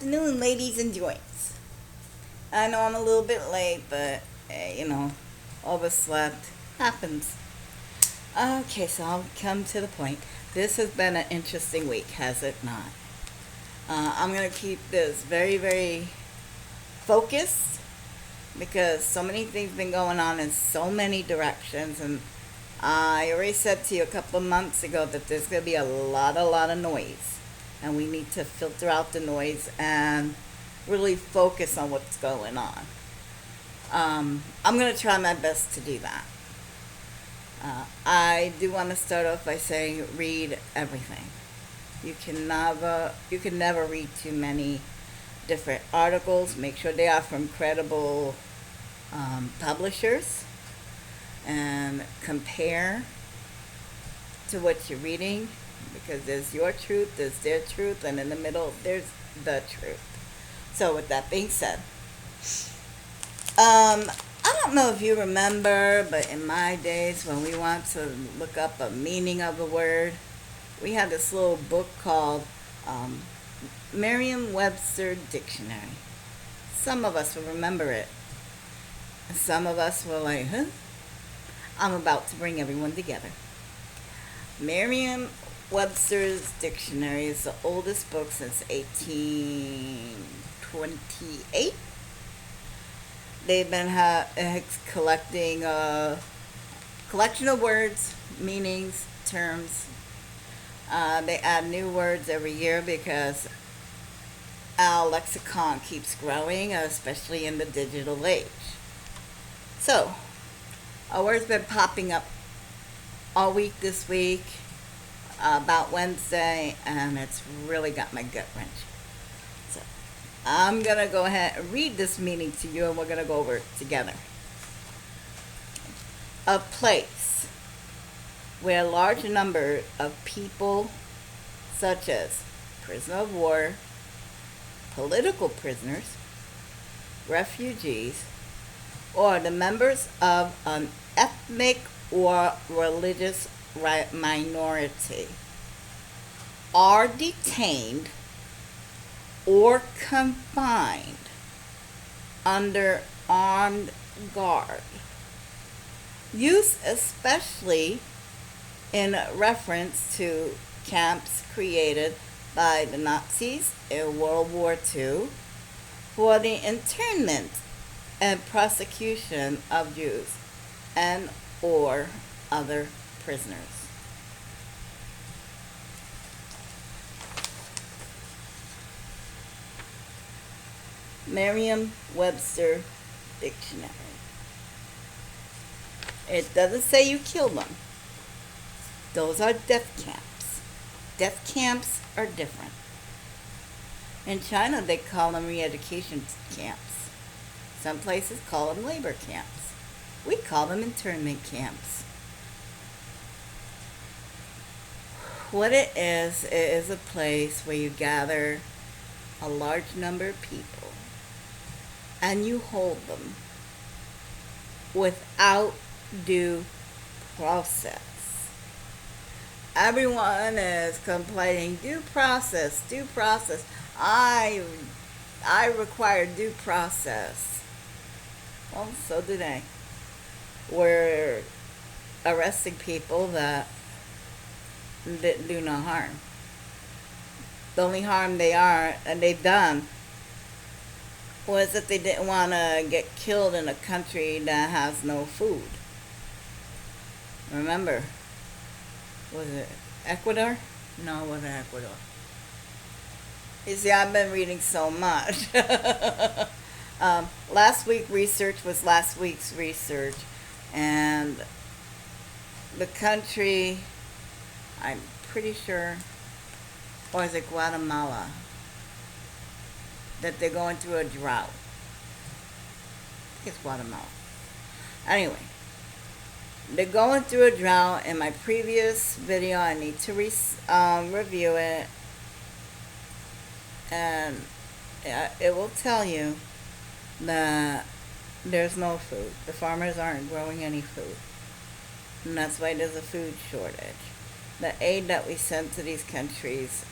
afternoon, ladies and joints. I know I'm a little bit late, but overslept. Happens. Okay, so I'll come to the point. This has been an interesting week, has it not? I'm going to keep this very, very focused because so many things been going on in so many directions, and I already said to you a couple of months ago that there's going to be a lot of noise, and we need to filter out the noise and really focus on what's going on. I'm going to try my best to do that. I do want to start off by saying read everything. You can never read too many different articles. Make sure they are from credible publishers, and compare to what you're reading, because there's your truth, there's their truth, and in the middle there's the truth. So with that being said, I don't know if you remember, but in my days when we want to look up a meaning of a word, we had this little book called Merriam-Webster Dictionary. Some of us will remember it. Some of us were like, huh? I'm about to bring everyone together. Merriam-Webster's Dictionary is the oldest book since 1828. They've been collecting a collection of words, meanings, terms. They add new words every year because our lexicon keeps growing, especially in the digital age. So, a word's been popping up all week this week, about Wednesday, and it's really got my gut wrenching. So, I'm going to go ahead and read this meaning to you, and we're going to go over it together. A place where a large number of people, such as prisoner of war, political prisoners, refugees, or the members of an ethnic or religious minority, are detained or confined under armed guard. Used especially in reference to camps created by the Nazis in World War II for the internment and prosecution of Jews and or other prisoners. Merriam-Webster Dictionary. It doesn't say you kill them. Those are death camps. Death camps are different. In China, they call them re-education camps. Some places call them labor camps. We call them internment camps. What it is a place where you gather a large number of people and you hold them without due process. Everyone is complaining, due process, due process. I require due process. Well, so do they. We're arresting people that didn't do no harm. The only harm they've done was that they didn't want to get killed in a country that has no food. Remember, was it Ecuador? No, it wasn't Ecuador. You see, I've been reading so much. Last week's research was last week's research, and the country, I'm pretty sure, or is it Guatemala, that they're going through a drought. I think it's Guatemala. Anyway, they're going through a drought. In my previous video, I need to review it, and it will tell you that there's no food. The farmers aren't growing any food, and that's why there's a food shortage. The aid that we send to these countries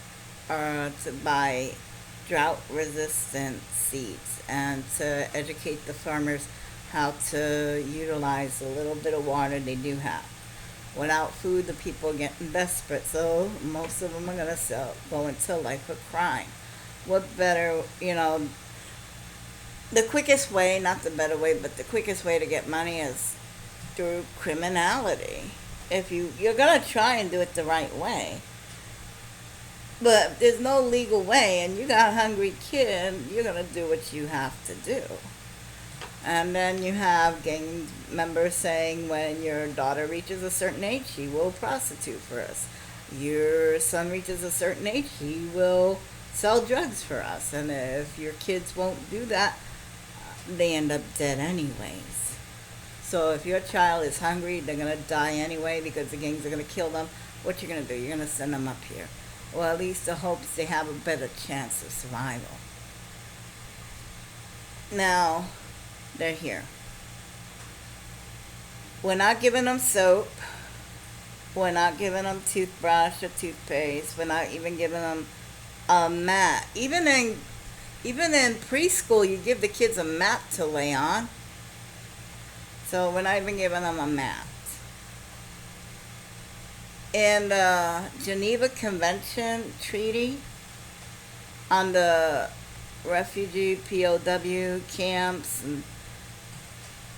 are to buy drought-resistant seeds and to educate the farmers how to utilize the little bit of water they do have. Without food, the people are getting desperate, so most of them are going to go into life of crime. What better, the quickest way, not the better way, but the quickest way to get money is through criminality. If you're going to try and do it the right way, but there's no legal way, and you got a hungry kid, you're going to do what you have to do. And then you have gang members saying when your daughter reaches a certain age, she will prostitute for us. Your son reaches a certain age, he will sell drugs for us. And if your kids won't do that, they end up dead anyways. So if your child is hungry, they're going to die anyway because the gangs are going to kill them. What you're going to do? You're going to send them up here. Well, at least the hopes they have a better chance of survival. Now, they're here. We're not giving them soap. We're not giving them toothbrush or toothpaste. We're not even giving them a mat. Even in preschool, you give the kids a mat to lay on. So we're not even giving them a mat. In the Geneva Convention Treaty on the refugee POW camps, and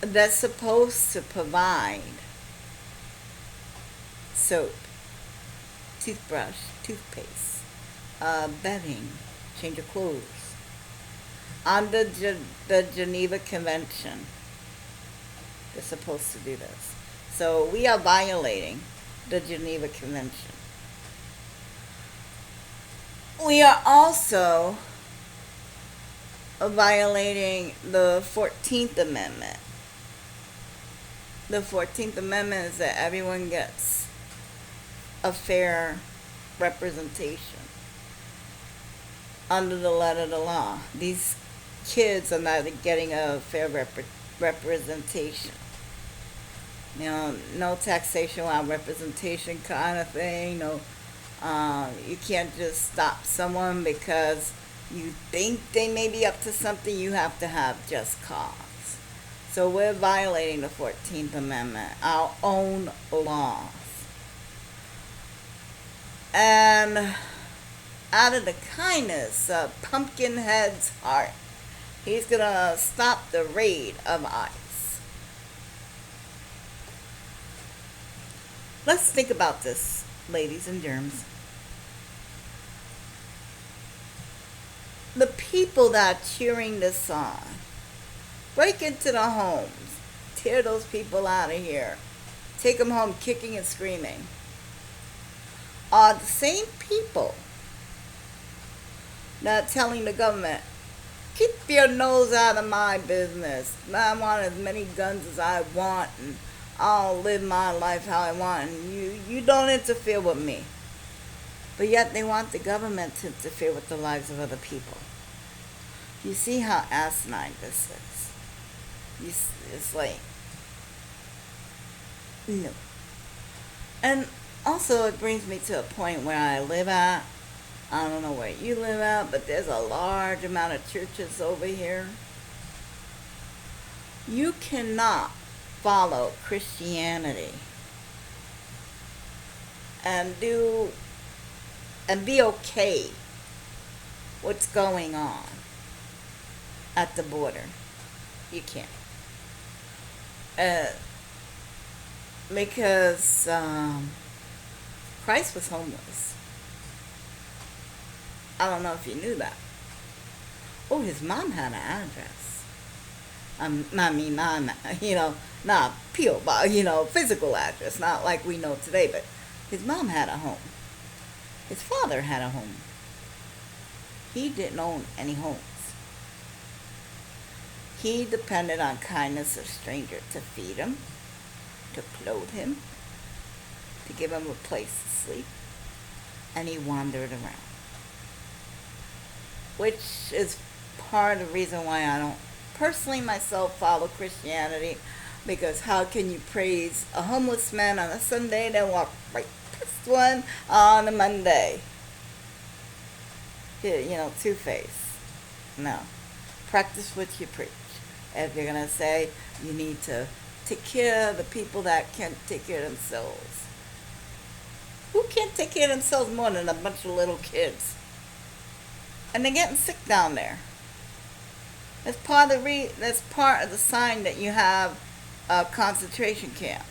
that's supposed to provide soap, toothbrush, toothpaste, bedding, change of clothes. Under the Geneva Convention, they're supposed to do this. So we are violating the Geneva Convention. We are also violating the 14th Amendment. The 14th Amendment is that everyone gets a fair representation under the letter of the law. These kids are not getting a fair representation. No taxation without representation kind of thing. No, you can't just stop someone because you think they may be up to something. You have to have just cause. So we're violating the 14th Amendment, our own laws. And out of the kindness of Pumpkinhead's heart, he's going to stop the raid of ICE. Let's think about this, ladies and germs. The people that are cheering this on, break into the homes, tear those people out of here, take them home kicking and screaming, are the same people that are telling the government, keep your nose out of my business. I want as many guns as I want, and I'll live my life how I want, and you don't interfere with me. But yet they want the government to interfere with the lives of other people. You see how asinine this is. It's like, no. And also it brings me to a point where I live at. I don't know where you live at, but there's a large amount of churches over here. You cannot follow Christianity and be okay what's going on at the border. You can't. Because Christ was homeless. I don't know if you knew that. Oh, his mom had an address. Not P.O. Box, physical address, not like we know today, but his mom had a home. His father had a home. He didn't own any homes. He depended on kindness of strangers to feed him, to clothe him, to give him a place to sleep, and he wandered around. Which is part of the reason why I don't personally myself follow Christianity, because how can you praise a homeless man on a Sunday and then walk right past one on a Monday? Two-faced. No. Practice what you preach. If you're going to say you need to take care of the people that can't take care of themselves. Who can't take care of themselves more than a bunch of little kids? And they're getting sick down there. That's part of the sign that you have a concentration camp.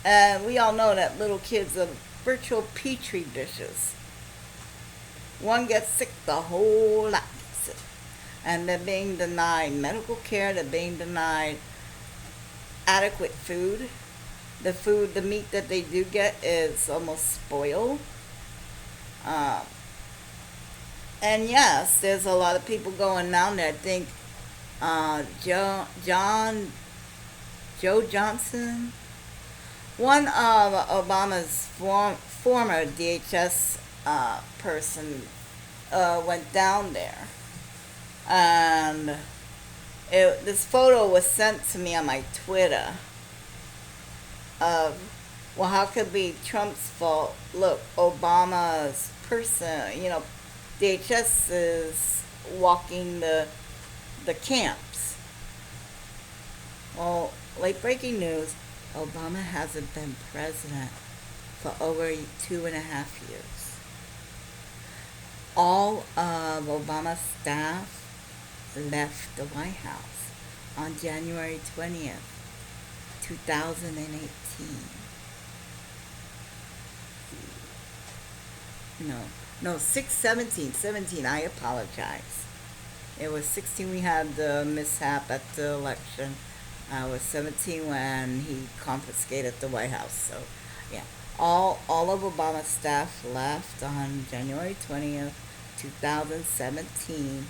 And we all know that little kids are virtual petri dishes. One gets sick, the whole lot gets sick. And they're being denied medical care, they're being denied adequate food. The meat that they do get is almost spoiled. Um, and yes, there's a lot of people going down there. I think Joe Johnson, one of Obama's former DHS person, went down there, and this photo was sent to me on my Twitter of, well, how could it be Trump's fault? Look, Obama's person, DHS is walking the camps. Well, late breaking news, Obama hasn't been president for over 2.5 years. All of Obama's staff left the White House on January 20th, 2018. No, 17, I apologize. It was 16 we had the mishap at the election. I was 17 when he confiscated the White House. So, yeah. All of Obama's staff left on January 20th, 2017.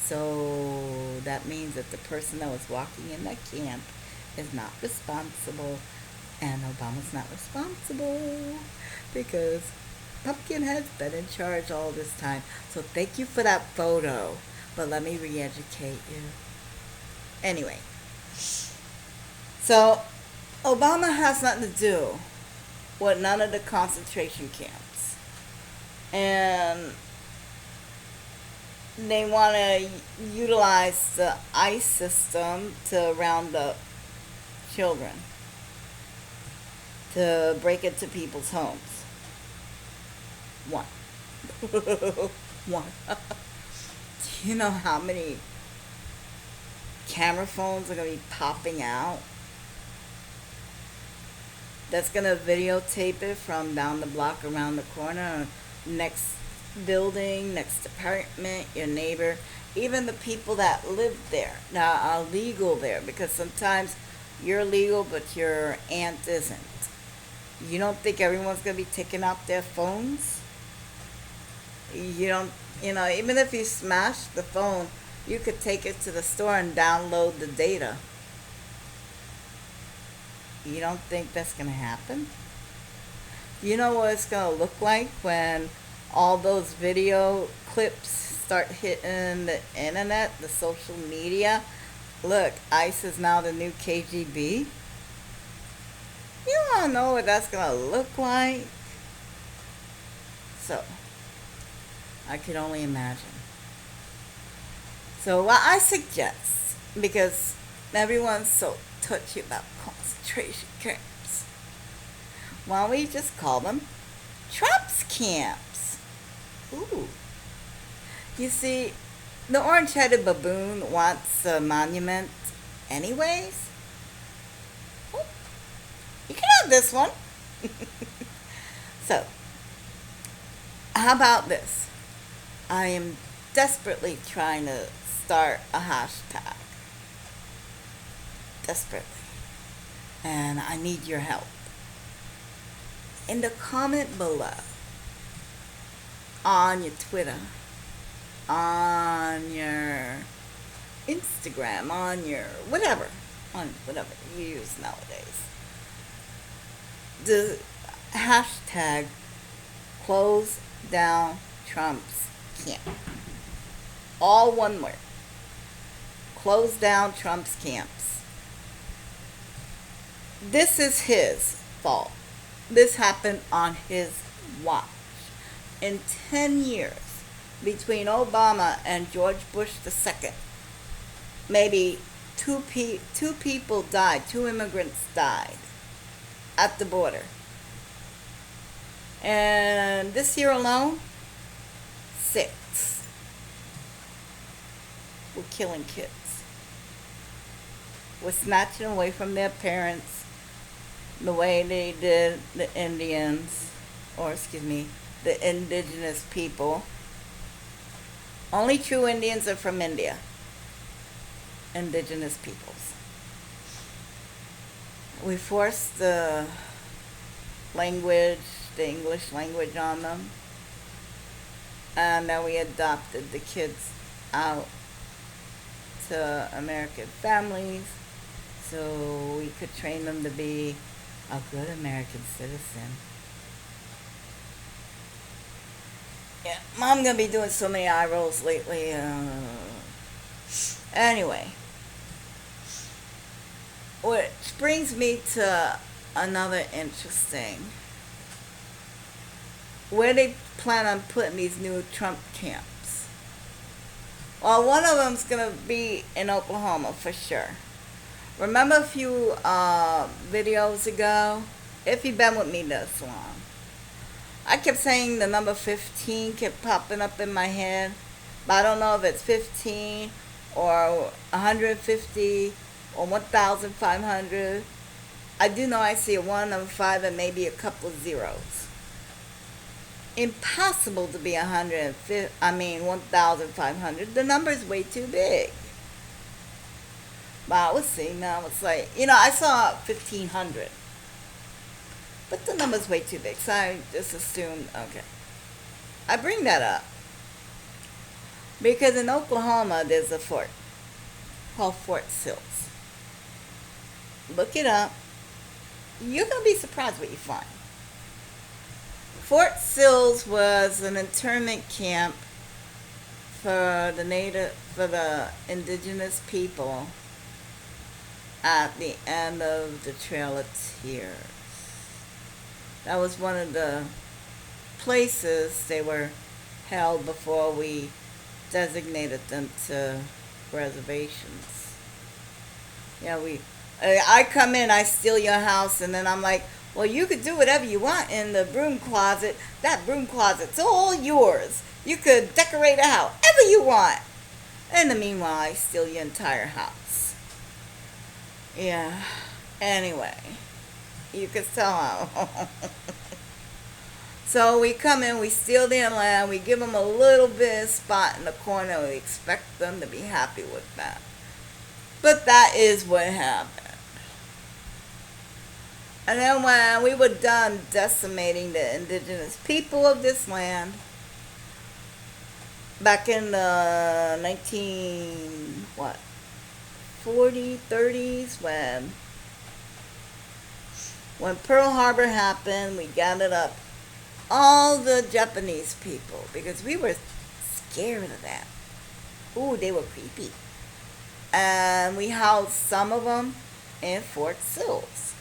So that means that the person that was walking in that camp is not responsible, and Obama's not responsible because Pumpkinhead's been in charge all this time. So thank you for that photo, but let me re-educate you. Anyway, so Obama has nothing to do with none of the concentration camps, and they want to utilize the ICE system to round up children, to break into people's homes. One. Do you know how many camera phones are going to be popping out? That's going to videotape it from down the block, around the corner, next building, next apartment, your neighbor, even the people that live there, now are legal there, because sometimes you're legal but your aunt isn't. You don't think everyone's going to be taking out their phones? You don't, even if you smash the phone, you could take it to the store and download the data. You don't think that's going to happen? You know what it's going to look like when all those video clips start hitting the internet, the social media? Look, ICE is now the new KGB. You want to know what that's going to look like? So, I could only imagine. So what I suggest, because everyone's so touchy about concentration camps, why don't we just call them Trump's camps? Ooh. You see, the orange-headed baboon wants a monument anyways. Oh, you can have this one. So, how about this? I am desperately trying to start a hashtag. Desperately. And I need your help. In the comment below, on your Twitter, on your Instagram, on your whatever you use nowadays, the hashtag close down Trump's camp. All one word. Close down Trump's camps. This is his fault. This happened on his watch. In 10 years, between Obama and George Bush II. Maybe two people died, two immigrants died at the border. And this year alone, 6 were killing kids. Were snatching away from their parents the way they did the Indians, or excuse me, the indigenous people. Only true Indians are from India. Indigenous peoples. We forced the language, the English language on them. And then we adopted the kids out to American families so we could train them to be a good American citizen. Yeah, Mom gonna be doing so many eye rolls lately. Anyway, which brings me to another interesting. Where they plan on putting these new Trump camps? Well, one of them's gonna be in Oklahoma for sure. Remember a few videos ago? If you've been with me this long, I kept saying the number 15 kept popping up in my head, but I don't know if it's 15 or 150 or 1,500. I do know I see a 1 and a 5 and maybe a couple of zeros. Impossible to be 1,500. The number is way too big. But I was seeing now, it's like, I saw 1,500. But the number's way too big, so I just assumed, okay. I bring that up because in Oklahoma, there's a fort called Fort Sills. Look it up. You're going to be surprised what you find. Fort Sills was an internment camp for the indigenous people at the end of the Trail of Tears. That was one of the places they were held before we designated them to reservations. Yeah, I come in, I steal your house, and then I'm like, well, you could do whatever you want in the broom closet. That broom closet's all yours. You could decorate it however you want. In the meanwhile, I steal your entire house. Yeah. Anyway, you could tell how. So we come in, we steal their land, we give them a little bit of spot in the corner, we expect them to be happy with that. But that is what happened. And then when we were done decimating the indigenous people of this land, back in the 30s, when Pearl Harbor happened, we gathered up all the Japanese people because we were scared of them. Ooh, they were creepy. And we housed some of them in Fort Sills.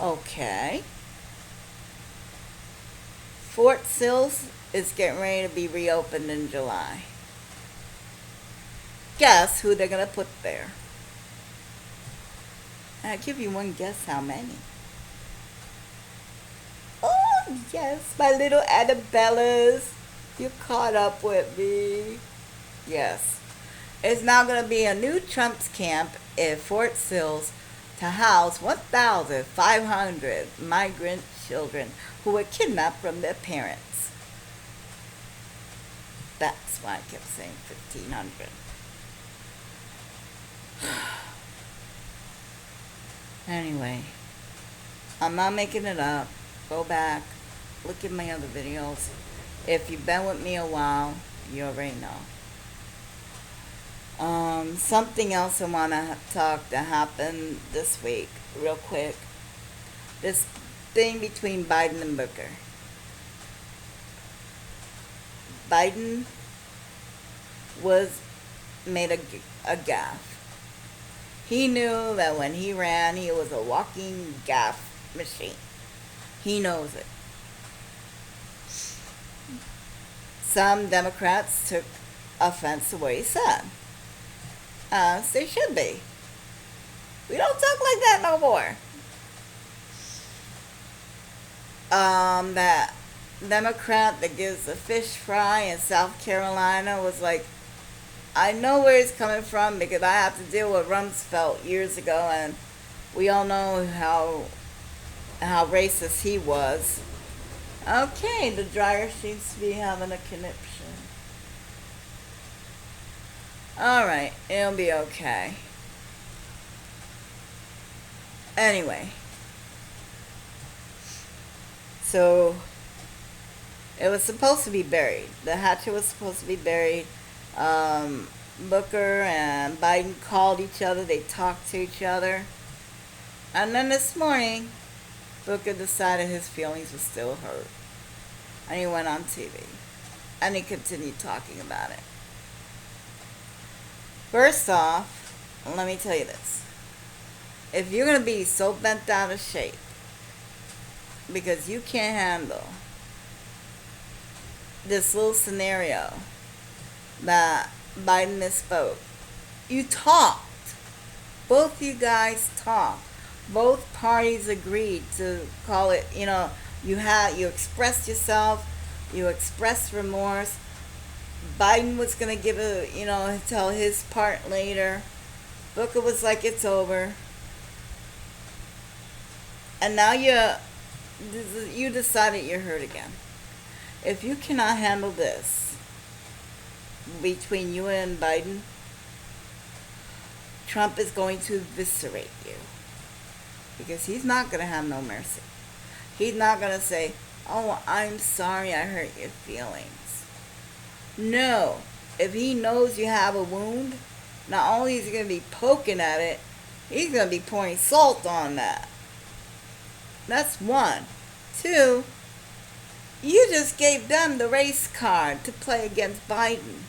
Okay. Fort Sills is getting ready to be reopened in July. Guess who they're going to put there? I'll give you one guess how many. Oh, yes, my little Annabellas. You caught up with me. Yes. It's now going to be a new Trump's camp in Fort Sills to house 1,500 migrant children who were kidnapped from their parents. That's why I kept saying 1,500. Anyway, I'm not making it up. Go back, look at my other videos. If you've been with me a while, you already know. Something else I want to talk that happened this week, real quick. This thing between Biden and Booker. Biden made a gaffe. He knew that when he ran, he was a walking gaffe machine. He knows it. Some Democrats took offense to what he said. As they should be. We don't talk like that no more. That Democrat that gives a fish fry in South Carolina was like, I know where he's coming from because I have to deal with Rumsfeld years ago, and we all know how racist he was. Okay, the dryer seems to be having a conniption. Alright, it'll be okay. Anyway. So, it was supposed to be buried. The hatchet was supposed to be buried. Booker and Biden called each other. They talked to each other. And then this morning, Booker decided his feelings were still hurt. And he went on TV. And he continued talking about it. First off, let me tell you this. If you're going to be so bent out of shape because you can't handle this little scenario that Biden misspoke, you talked. Both you guys talked. Both parties agreed to call it, you expressed yourself, you expressed remorse. Biden was going to give tell his part later. Booker was like, it's over. And now you decided you're hurt again. If you cannot handle this between you and Biden, Trump is going to eviscerate you. Because he's not going to have no mercy. He's not going to say, oh, I'm sorry I hurt your feelings. No. If he knows you have a wound, not only is he going to be poking at it, he's going to be pouring salt on that. That's one. Two, you just gave them the race card to play against Biden.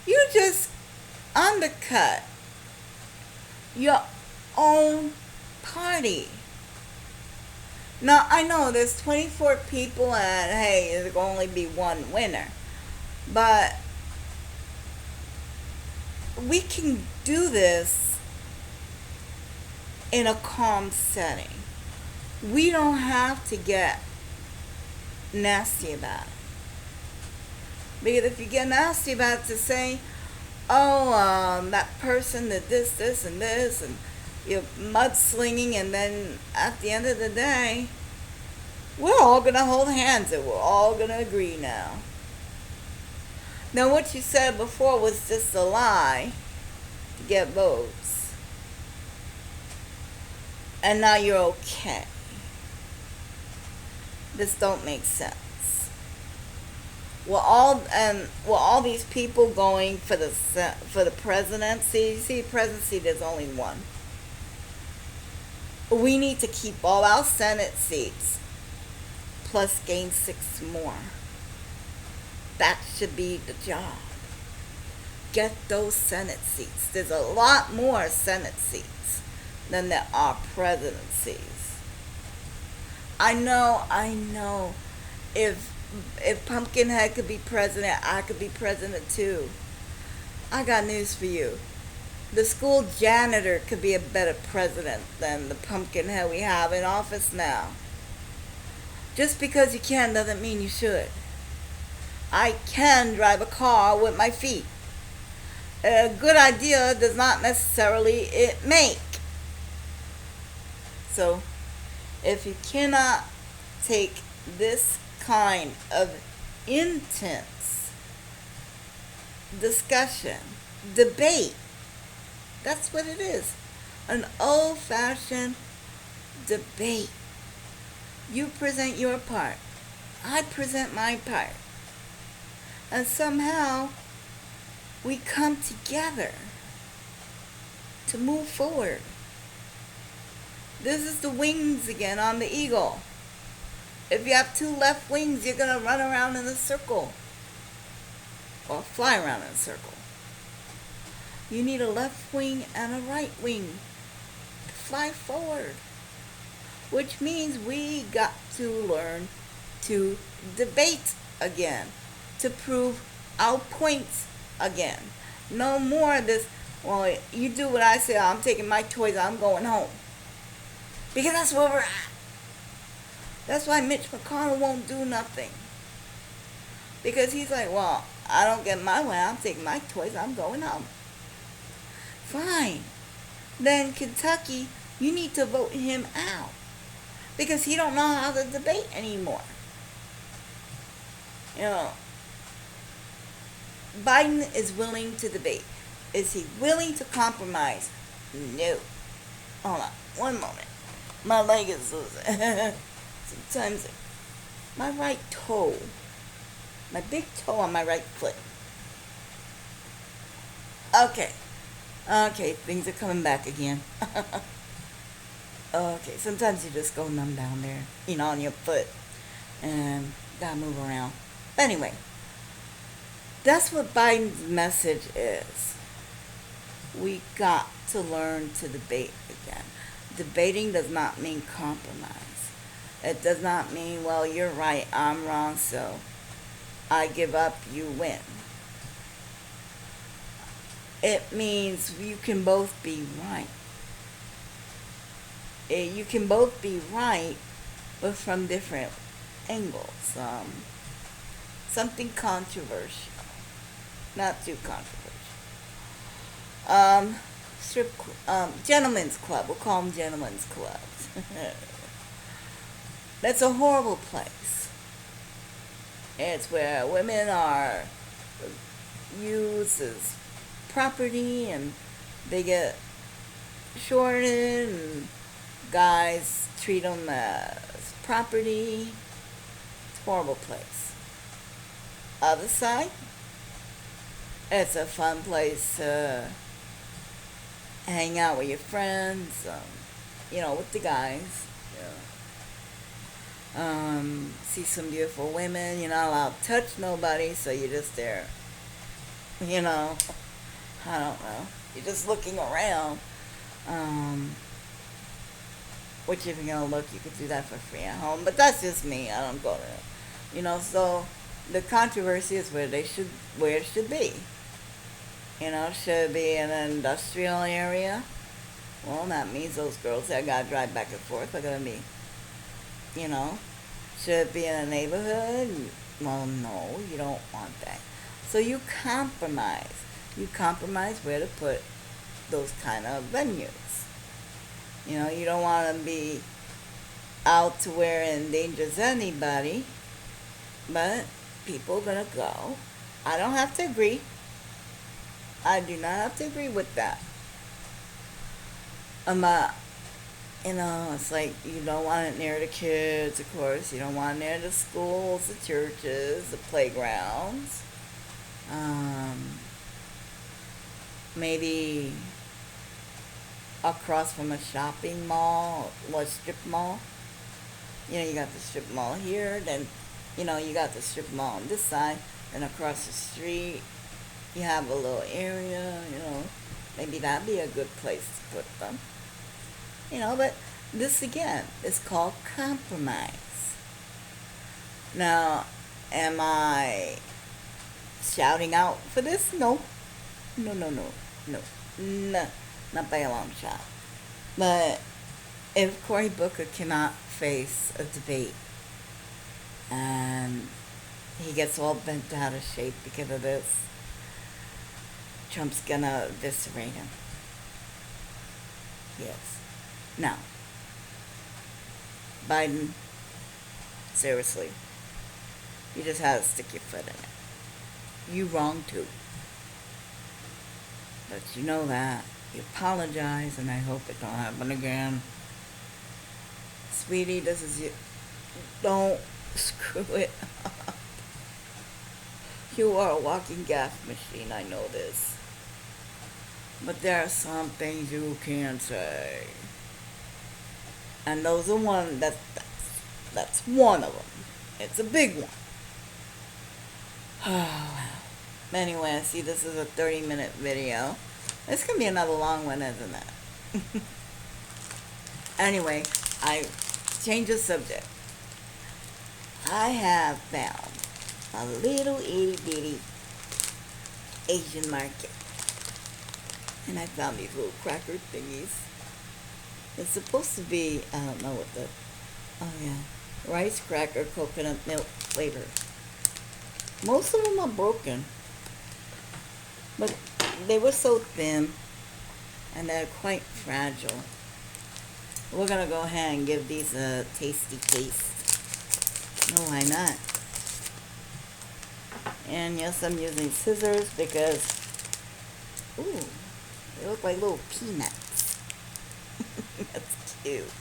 You just undercut your own party. Now, I know there's 24 people and, hey, there's going to only be one winner. But we can do this in a calm setting. We don't have to get nasty about it. Because if you get nasty about it to say, that person did this, and this, and you're mudslinging, and then at the end of the day, we're all going to hold hands and we're all going to agree now. Now, what you said before was just a lie to get votes. And now you're okay. This don't make sense. We're all these people going for the presidency. See, presidency, there's only one. We need to keep all our Senate seats, plus gain 6 more. That should be the job. Get those Senate seats. There's a lot more Senate seats than there are presidencies. I know. If Pumpkinhead could be president, I could be president too. I got news for you. The school janitor could be a better president than the Pumpkinhead we have in office now. Just because you can doesn't mean you should. I can drive a car with my feet. A good idea does not necessarily it make. So, if you cannot take this kind of intense discussion, debate, that's what it is. An old-fashioned debate. You present your part. I present my part. And somehow, we come together to move forward. This is the wings again on the eagle. If you have 2 left wings, you're going to run around in a circle. Or fly around in a circle. You need a left wing and a right wing to fly forward. Which means we got to learn to debate again, to prove our points again. No more of this, well, you do what I say, I'm taking my toys, I'm going home. Because that's where we're at. That's why Mitch McConnell won't do nothing. Because he's like, well, I don't get my way, I'm taking my toys, I'm going home. Fine. Then Kentucky, you need to vote him out. Because he don't know how to debate anymore. You know, Biden is willing to debate. Is he willing to compromise? No. Hold on, one moment. My leg is losing. Sometimes my right toe, my big toe on my right foot. Okay, things are coming back again. Okay, sometimes you just go numb down there, on your foot, and gotta move around. But anyway, that's what Biden's message is. We got to learn to debate again. Debating does not mean compromise. It does not mean, well, you're right, I'm wrong, so I give up, you win. It means you can both be right. You can both be right, but from different angles. Something controversial. Not too controversial. Gentlemen's club. We'll call them gentlemen's clubs. That's a horrible place. It's where women are used as property and they get shorted and guys treat them as property. It's a horrible place. Other side, it's a fun place to hang out with your friends, with the guys. See some beautiful women. You're not allowed to touch nobody, so you're just there. I don't know. You're just looking around. Which if you're going to look, you could do that for free at home. But that's just me. I don't go there. So the controversy is where it should be. Should it be in an industrial area? Well, that means those girls that got to drive back and forth are going to be, should it be in a neighborhood? Well, no, you don't want that. So you compromise. You compromise where to put those kind of venues. You don't want to be out to where it endangers anybody, but people are going to go. I don't have to agree. I do not have to agree with that. It's like you don't want it near the kids, of course. You don't want it near the schools, the churches, the playgrounds. Maybe across from a shopping mall or a strip mall. You got the strip mall here, then, you got the strip mall on this side, and across the street, you have a little area, maybe that'd be a good place to put them. But this again is called compromise. Now, am I shouting out for this? No. No, not by a long shot. But if Cory Booker cannot face a debate and he gets all bent out of shape because of this, Trump's gonna eviscerate him. Yes. Now, Biden, seriously, you just had to stick your foot in it. You wrong too. But you know that. You apologize, and I hope it don't happen again. Sweetie, this is you. Don't screw it up. You are a walking gas machine, I know this. But there are some things you can't say. And those are that's one of them. It's a big one. Oh, wow. Anyway, I see this is a 30-minute video. This can be another long one, isn't it? Anyway, I change the subject. I have found a little itty bitty Asian market. And I found these little cracker thingies. It's supposed to be, I don't know what the, oh yeah, rice cracker coconut milk flavor. Most of them are broken, but they were so thin and they're quite fragile. We're gonna go ahead and give these a tasty taste. No, why not? And yes, I'm using scissors because, ooh, they look like little peanuts. That's cute.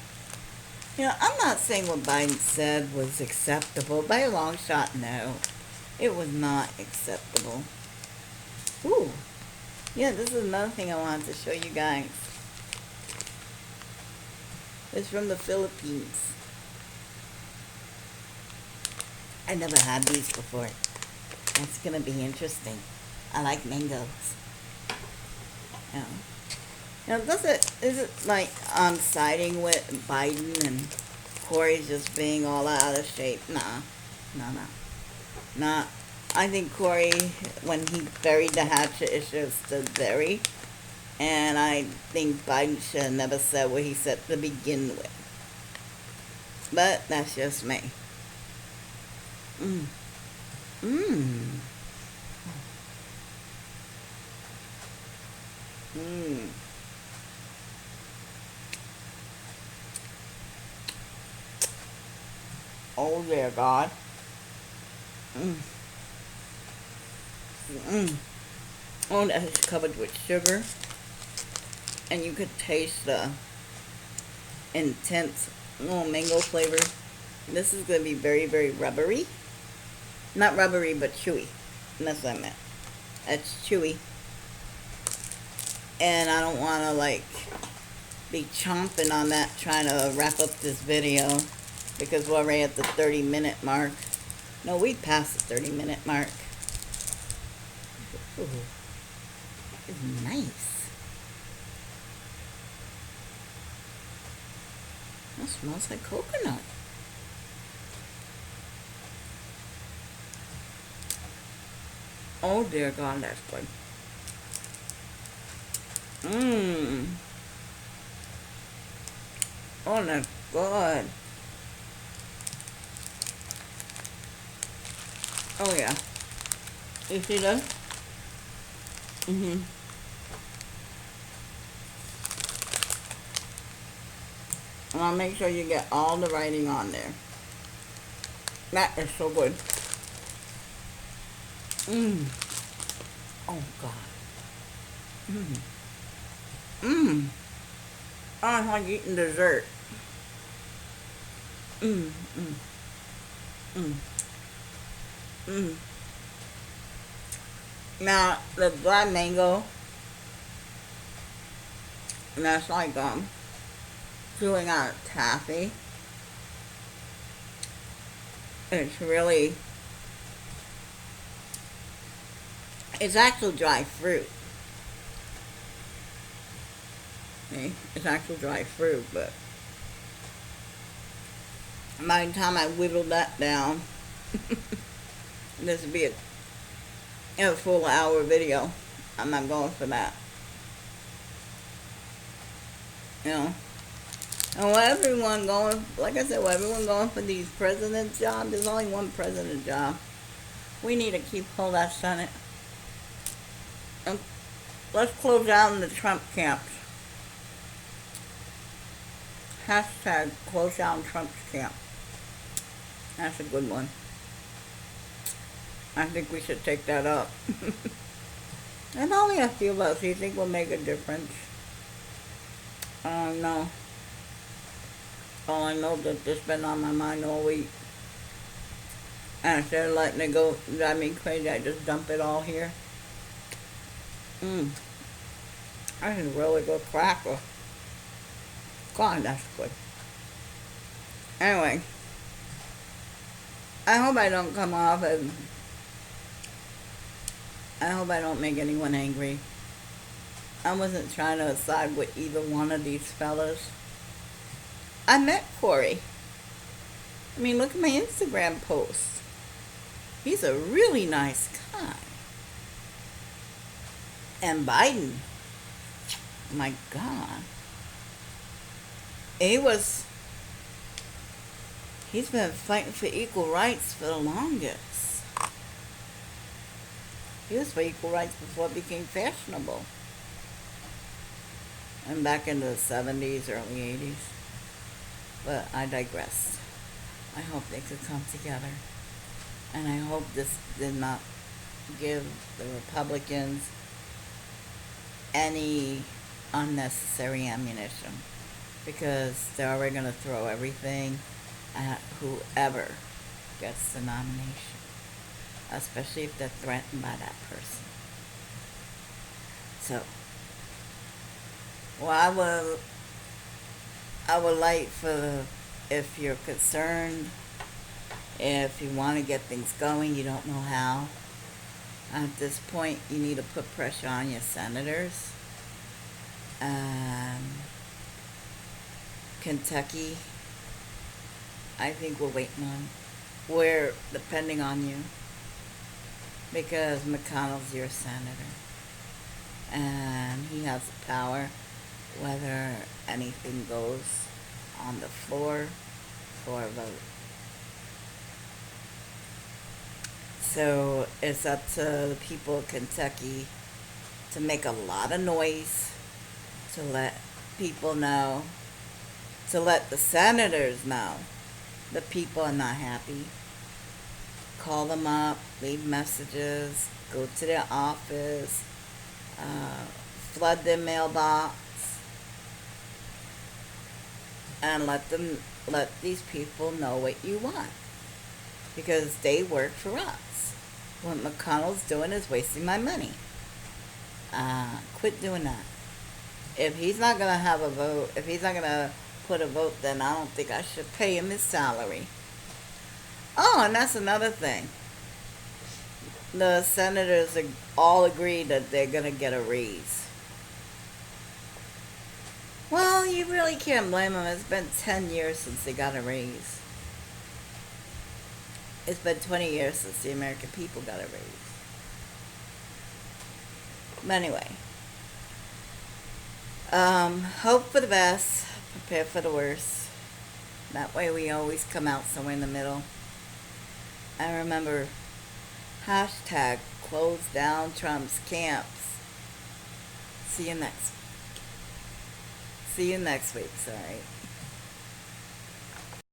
You know, I'm not saying what Biden said was acceptable. By a long shot, no. It was not acceptable. Ooh. Yeah, this is another thing I wanted to show you guys. It's from the Philippines. I never had these before. That's gonna be interesting. I like mangoes. Yeah. Now, is it like I'm siding with Biden and Corey's just being all out of shape? Nah. Nah. I think Corey, when he buried the hatchet, it should have stood bury. And I think Biden should have never said what he said to begin with. But that's just me. Mmm. Mmm. Mmm. Oh dear God. Mmm. Mmm. Oh, that's covered with sugar. And you could taste the intense little mango flavor. This is going to be very, very rubbery. Not rubbery, but chewy. And that's what I meant. That's chewy. And I don't want to, like, be chomping on that trying to wrap up this video. Because we're already at the 30-minute mark. No, we passed the 30-minute mark. Ooh. That is nice. That smells like coconut. Oh dear God, that's good. Mmm. Oh, that's good. Oh yeah. You see that? Mm-hmm. And I'll make sure you get all the writing on there. That is so good. Mmm. Oh God. Mmm. Mmm. Oh, it's like eating dessert. Mmm. Mmm. Mmm. Mmm. Now, the dry mango, and that's like, chewing on a taffy. It's really, it's actual dry fruit. See? It's actual dry fruit, but by the time I whittle that down, this would be a full hour video. I'm not going for that. You know? And what everyone going, like I said, what everyone going for these president jobs, there's only one president job. We need to keep hold of that Senate. And let's close down the Trump camps. Hashtag close down Trump's camp. That's a good one. I think we should take that up. And how we feel about it, do you think will make a difference? I don't know. All I know that this been on my mind all week. And instead of letting it go drive me crazy, I just dump it all here. I can really good cracker. God, that's good. Anyway, I hope I don't come off and I hope I don't make anyone angry. I wasn't trying to side with either one of these fellas. I met Corey. I mean, look at my Instagram post. He's a really nice guy. And Biden, my God, he was, he's been fighting for equal rights for the longest. He was for equal rights before it became fashionable. And back into the 70s, early 80s. But I digressed. I hope they could come together. And I hope this did not give the Republicans any unnecessary ammunition. Because they're already going to throw everything at whoever gets the nomination. Especially if they're threatened by that person. So, well, I would like for, if you're concerned, if you want to get things going, you don't know how, at this point, you need to put pressure on your senators. Kentucky, I think we're waiting on. We're depending on you. Because McConnell's your senator. And he has the power whether anything goes on the floor for a vote. So it's up to the people of Kentucky to make a lot of noise, to let people know, to let the senators know the people are not happy. Call them up, leave messages, go to their office, flood their mailbox, and let these people know what you want, because they work for us. What McConnell's doing is wasting my money. Quit doing that. If he's not gonna have a vote, if he's not gonna put a vote, then I don't think I should pay him his salary. Oh, and that's another thing. The senators all agreed that they're gonna get a raise. Well, you really can't blame them. It's been 10 years since they got a raise. It's been 20 years since the American people got a raise. But anyway, hope for the best, prepare for the worst. That way we always come out somewhere in the middle. And remember, hashtag close down Trump's camps. See you next week, alright?